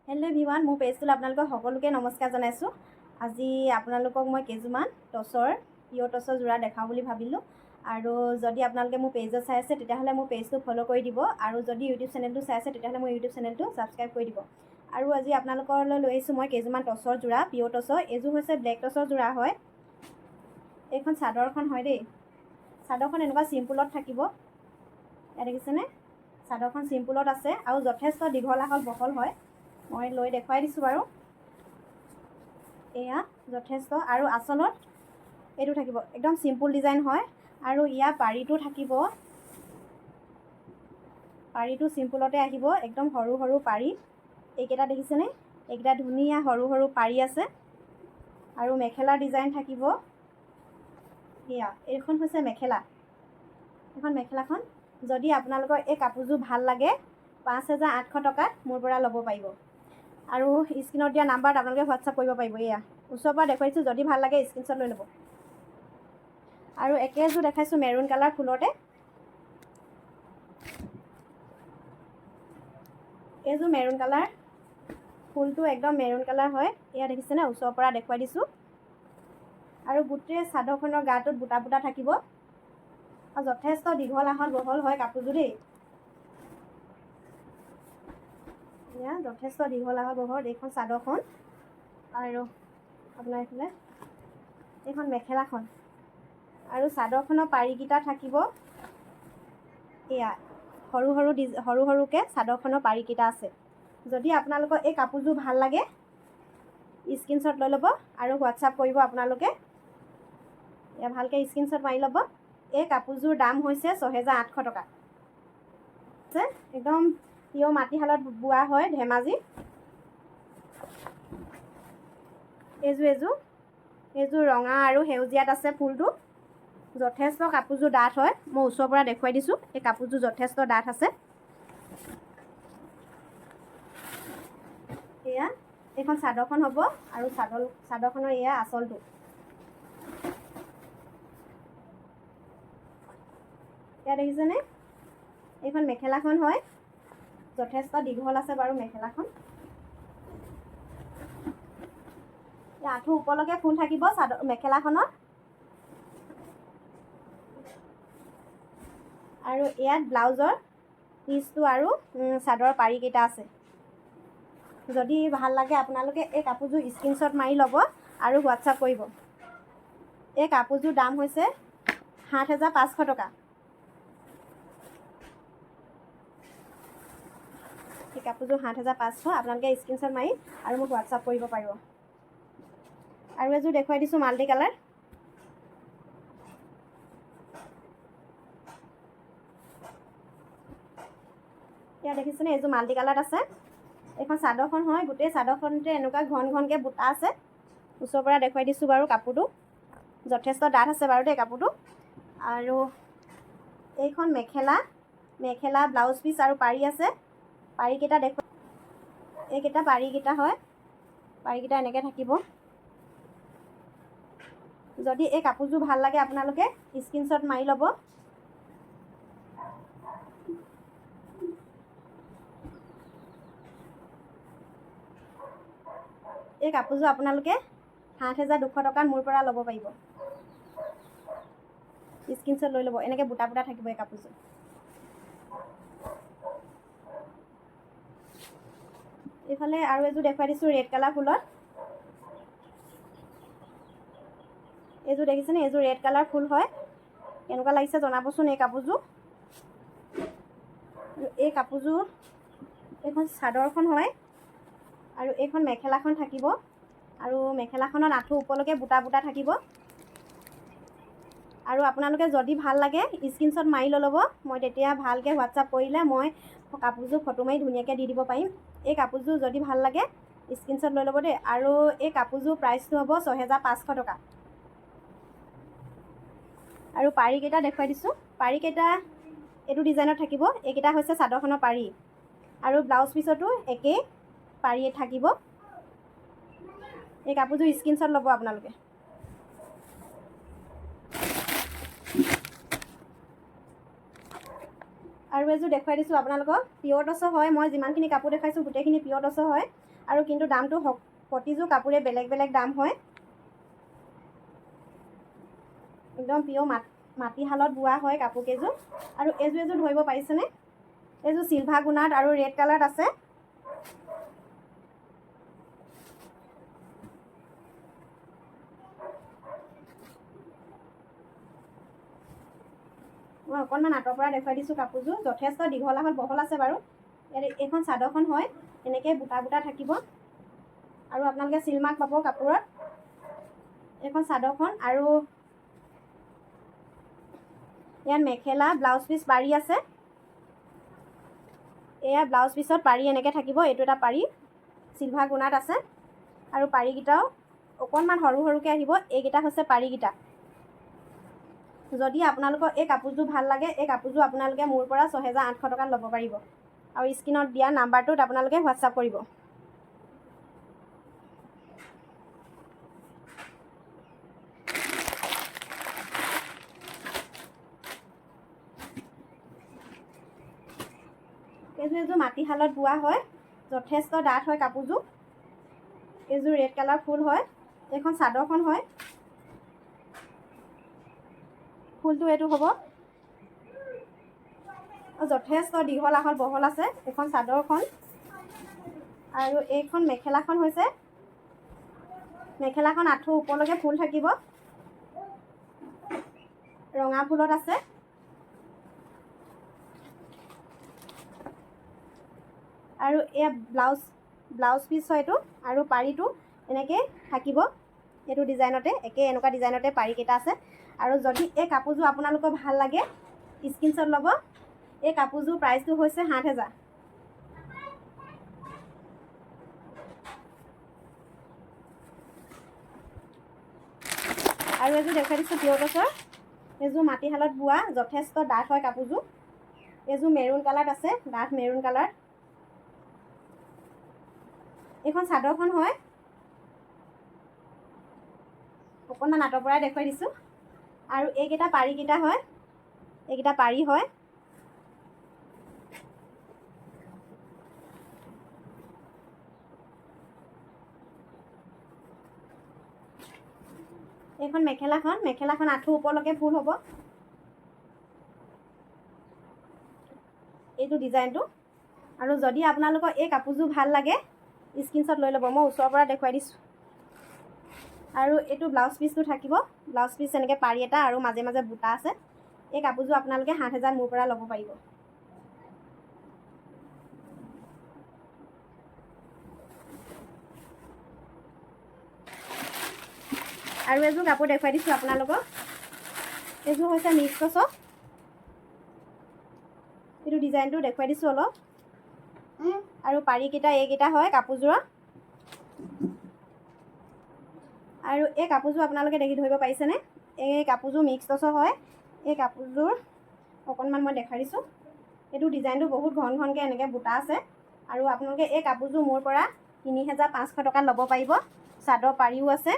Hello' everyone, মোৰ পেজটোলৈ আপোনালোকক সকলোকে নমস্কাৰ জনাইছোঁ। আজি আপোনালোকক মই কেইযোৰমান টচৰ পিয়ৰ টচৰ যোৰা দেখাওঁ বুলি ভাবিলোঁ। আৰু যদি আপোনালোকে মোৰ পেজত চাই আছে তেতিয়াহ'লে মোৰ পেজটো ফ'ল' কৰি দিব, আৰু যদি ইউটিউব চেনেলটো চাই আছে তেতিয়াহ'লে মোৰ ইউটিউব চেনেলটো ছাবস্ক্ৰাইব কৰি দিব। আৰু আজি আপোনালোকলৈ লৈ আহিছোঁ মই কেইযোৰমান টচৰ যোৰা, পিয়ৰ টচৰ। এইযোৰ হৈছে ব্লেক টচৰ যোৰা হয়। এইখন চাদৰখন হয় দেই। চাদৰখন এনেকুৱা চিম্পুলত থাকিব, ইয়াত দেখিছেনে? চাদৰখন চিম্পুলত আছে আৰু যথেষ্ট দীঘল আহল বহল হয়। মই লৈ দেখুৱাই দিছোঁ বাৰু। এয়া যথেষ্ট, আৰু আচলত এইটো থাকিব একদম চিম্পুল ডিজাইন হয়। আৰু ইয়াৰ পাৰিটো থাকিব, পাৰিটো চিম্পুলতে আহিব, একদম সৰু সৰু পাৰি। এইকেইটা দেখিছেনে? এইকেইটা ধুনীয়া সৰু সৰু পাৰি আছে। আৰু মেখেলাৰ ডিজাইন থাকিব। এয়া এইখন হৈছে মেখেলা। এইখন মেখেলাখন যদি আপোনালোকৰ এই কাপোৰযোৰ ভাল লাগে 5,800 টকাত মোৰ পৰা ল'ব পাৰিব। আৰু স্ক্ৰীনত দিয়া নাম্বাৰত আপোনালোকে হোৱাটছআপ কৰিব পাৰিব। এয়া ওচৰৰ পৰা দেখুৱাইছোঁ, যদি ভাল লাগে স্ক্ৰীনশ্বট লৈ ল'ব। আৰু একেযোৰ দেখাইছোঁ মেৰুণ কালাৰ ফুলতে। এইযোৰ মেৰুণ কালাৰ, ফুলটো একদম মেৰুণ কালাৰ হয়। এয়া দেখিছেনে? ওচৰৰ পৰা দেখুৱাই দিছোঁ। আৰু গোটেই চাদৰখনৰ গাটোত বুটা বুটা থাকিব, আৰু যথেষ্ট দীঘল আহল বহল হয় কাপোৰযোৰ দেই। এয়া যথেষ্ট দীঘল আহল বহল এইখন চাদৰখন। আৰু আপোনাৰ এইফালে এইখন মেখেলাখন। আৰু চাদৰখনৰ পাৰিকেইটা থাকিব এয়া সৰু সৰুকৈ চাদৰখনৰ পাৰিকেইটা আছে। যদি আপোনালোকৰ এই কাপোৰযোৰ ভাল লাগে স্ক্ৰীনশ্বট লৈ ল'ব আৰু হোৱাটছআপ কৰিব আপোনালোকে। এয়া ভালকৈ স্ক্ৰীনশ্বট মাৰি ল'ব। এই কাপোৰযোৰ দাম হৈছে 6,800 টকা। একদম পিয়ৰ মাটিশালত বোৱা হয়, ধেমাজি। এইযোৰ ৰঙা আৰু সেউজীয়াত আছে ফুলটো। যথেষ্ট কাপোৰযোৰ ডাঠ হয়, মই ওচৰৰ পৰা দেখুৱাই দিছোঁ। এই কাপোৰযোৰ যথেষ্ট ডাঠ আছে। এয়া এইখন চাদৰখন হ'ব, আৰু চাদৰখনৰ এয়া আঁচলটো। এয়া দেখিছেনে? এইখন মেখেলাখন হয়, যথেষ্ট দীঘল আছে বাৰু মেখেলাখন। আঁঠু ওপৰলৈকে ফুল থাকিব মেখেলাখনত। আৰু ইয়াত ব্লাউজৰ পিচটো আৰু চাদৰৰ পাৰিকেইটা আছে। যদি ভাল লাগে আপোনালোকে এই কাপোৰযোৰ স্ক্ৰীনশ্বট মাৰি ল'ব আৰু হোৱাটছআপ কৰিব। এই কাপোৰযোৰ দাম হৈছে 7,500 টকা। এই কাপোৰযোৰ 7,500, আপোনালোকে স্ক্ৰীনশ্বট মাৰি আৰু মোক হোৱাটছআপ কৰিব পাৰিব। আৰু এযোৰ দেখুৱাই দিছোঁ মাল্টি কালাৰ। এয়া দেখিছেনে? এইযোৰ মাল্টি কালাৰত আছে। এইখন চাদৰখন হয়, গোটেই চাদৰখনতে এনেকুৱা ঘন ঘনকৈ বুটা আছে। ওচৰৰ পৰা দেখুৱাই দিছোঁ বাৰু। কাপোৰটো যথেষ্ট ডাঠ আছে বাৰু দেই কাপোৰটো। আৰু এইখন মেখেলা ব্লাউজ পিচ আৰু পাৰি আছে। পাৰিকেইটা দেখুৱাই, এইকেইটা পাৰিকেইটা হয়। পাৰিকেইটা এনেকৈ থাকিব। যদি এই কাপোৰযোৰ ভাল লাগে আপোনালোকে স্ক্ৰীনশ্বট মাৰি ল'ব। এই কাপোৰযোৰ আপোনালোকে 7,200 টকাত মোৰ পৰা ল'ব পাৰিব। স্ক্ৰীনশ্বট লৈ ল'ব। এনেকৈ বুটা বুটা থাকিব এই কাপোৰযোৰ। এইফালে আৰু এযোৰ দেখুৱাই দিছোঁ ৰেড কালাৰ ফুলত। এইযোৰ দেখিছেনে? এইযোৰ ৰেড কালাৰ ফুল হয়। কেনেকুৱা লাগিছে জনাবচোন এই কাপোৰযোৰ। এই কাপোৰযোৰ, এইখন চাদৰখন হয়, আৰু এইখন মেখেলাখন থাকিব। আৰু মেখেলাখনত আঁঠু ওপৰলৈকে বুটা বুটা থাকিব। আৰু আপোনালোকে যদি ভাল লাগে স্ক্ৰীনশ্বট মাৰি লৈ ল'ব। মই তেতিয়া ভালকৈ হোৱাটছআপ কৰিলে মই কাপোৰযোৰ ফটো মাৰি ধুনীয়াকৈ দি দিব পাৰিম। এই কাপোৰযোৰ যদি ভাল লাগে স্ক্ৰীনশ্বট লৈ ল'ব দেই। আৰু এই কাপোৰযোৰ প্ৰাইচটো হ'ব 6,500 টকা। আৰু পাৰিকেইটা দেখুৱাই দিছোঁ। পাৰিকেইটা এইটো ডিজাইনত থাকিব। এইকেইটা হৈছে চাদৰখনৰ পাৰি, আৰু ব্লাউজ পিছতো একেই পাৰি থাকিব। এই কাপোৰযোৰ স্ক্ৰীনশ্বট ল'ব আপোনালোকে। আৰু এযোৰ দেখুৱাই দিছোঁ আপোনালোকক। পিয়ৰ টচৰ হয়, মই যিমানখিনি কাপোৰ দেখাইছোঁ গোটেইখিনি পিয়ৰ টচৰ হয়। আৰু কিন্তু দামটো প্ৰতিযোৰ কাপোৰে বেলেগ বেলেগ দাম হয়। একদম পিয়ৰ মাটিশালত বোৱা হয় কাপোৰকেইযোৰ। আৰু এযোৰ ধৰিব পাৰিছেনে? এইযোৰ চিলভাৰ গুণাত আৰু ৰেড কালাৰত আছে। মই অকণমান আঁতৰ পৰা দেখুৱাই দিছোঁ কাপোৰযোৰ। যথেষ্ট দীঘল আহল বহল আছে বাৰু। এইখন চাদৰখন হয়, এনেকৈ বুটা বুটা থাকিব আৰু আপোনালোকে চিলমাৰ্ক পাব কাপোৰত। এইখন চাদৰখন আৰু ইয়াত মেখেলা ব্লাউজ পিচ পাৰি আছে। এয়া ব্লাউজ পিছত পাৰি এনেকৈ থাকিব। এইটো এটা পাৰি চিলভাৰ গুণাত আছে আৰু পাৰিকেইটাও অকণমান সৰু সৰুকৈ আহিব। এইকেইটা হৈছে পাৰিকেইটা। যদি আপোনালোকৰ এই কাপোৰযোৰ ভাল লাগে, এই কাপোৰযোৰ আপোনালোকে মোৰ পৰা 6,800 টকাত ল'ব পাৰিব। আৰু স্ক্ৰীনত দিয়া নাম্বাৰটোত আপোনালোকে হোৱাটছআপ কৰিব। এইযোৰ মাটিশালত বোৱা হয়, যথেষ্ট ডাঠ হয় কাপোৰযোৰ। এইযোৰ ৰেড কালাৰ ফুল হয়। এইখন চাদৰখন হয়, ফুলটো এইটো হ'ব। যথেষ্ট দীঘল আহল বহল আছে এইখন চাদৰখন। আৰু এইখন মেখেলাখন হৈছে, মেখেলাখন আঁঠুৰ ওপৰলৈকে ফুল থাকিব, ৰঙা ফুলত আছে। আৰু এয়া ব্লাউজ পিচ হয় এইটো। আৰু পাৰিটো এনেকৈ থাকিব, এইটো ডিজাইনতে এনেকুৱা ডিজাইনতে পাৰিকেইটা আছে। আৰু যদি এই কাপোৰযোৰ আপোনালোকৰ ভাল লাগে, স্ক্ৰীনশ্বট ল'ব। এই কাপোৰযোৰ প্ৰাইচটো হৈছে 7,000। আৰু এযোৰ দেখুৱাই দিছোঁ পিয়ৰ টচৰ। এইযোৰ মাটিশালত বোৱা, যথেষ্ট ডাঠ হয় কাপোৰযোৰ। এইযোৰ মেৰুণ কালাৰত আছে, ডাঠ মেৰুণ কালাৰ। এইখন চাদৰখন হয়, অকণমান আঁতৰ পৰাই দেখুৱাই দিছোঁ। আৰু এইকেইটা পাৰিকেইটা হয়, এইকেইটা পাৰি হয়। এইখন মেখেলাখন আঁঠুৰ ওপৰলৈকে ফুল হ'ব, এইটো ডিজাইনটো। আৰু যদি আপোনালোকৰ এই কাপোৰযোৰ ভাল লাগে, স্ক্ৰীনশ্বট লৈ ল'ব। মই ওচৰৰ পৰা দেখুৱাই দিছোঁ। আৰু এইটো ব্লাউজ পিচটো থাকিব, ব্লাউজ পিচ এনেকৈ পাৰি এটা আৰু মাজে মাজে বুটা আছে। এই কাপোৰযোৰ আপোনালোকে 7,000 মোৰ পৰা ল'ব পাৰিব। আৰু এযোৰ কাপোৰ দেখুৱাই দিছোঁ আপোনালোকক। এইযোৰ হৈছে মিক্স টচৰ। এইটো ডিজাইনটো দেখুৱাই দিছোঁ অলপ। আৰু পাৰিকেইটা এইকেইটা হয় কাপোৰযোৰৰ। আৰু এই কাপোৰযোৰ আপোনালোকে দেখি ধৰিব পাৰিছেনে? এই কাপোৰযোৰ মিক্স টচৰ হয়। এই কাপোৰযোৰ অকণমান মই দেখাই দিছোঁ। এইটো ডিজাইনটো বহুত ঘনকৈ এনেকৈ বুটা আছে। আৰু আপোনালোকে এই কাপোৰযোৰ মোৰ পৰা 3,500 টকাত ল'ব পাৰিব। চাদৰ পাৰিও আছে।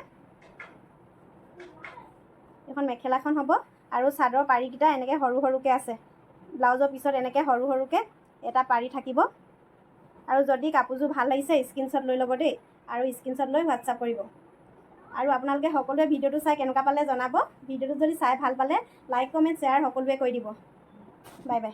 এখন মেখেলাখন হ'ব আৰু চাদৰ পাৰিকেইটা এনেকৈ সৰু সৰুকৈ আছে। ব্লাউজৰ পিছত এনেকৈ সৰু সৰুকৈ এটা পাৰি থাকিব। আৰু যদি কাপোৰযোৰ ভাল লাগিছে, স্ক্ৰীনশ্বট লৈ ল'ব দেই। আৰু স্ক্ৰীনশ্বট লৈ হোৱাটছআপ কৰিব। আৰু আপোনালোকে সকলোৱে ভিডিঅ'টো চাই কেনেকুৱা পালে জনাব। ভিডিঅ'টো যদি চাই ভাল পালে লাইক কমেণ্ট শ্বেয়াৰ সকলোৱে কৰি দিব। Bye bye.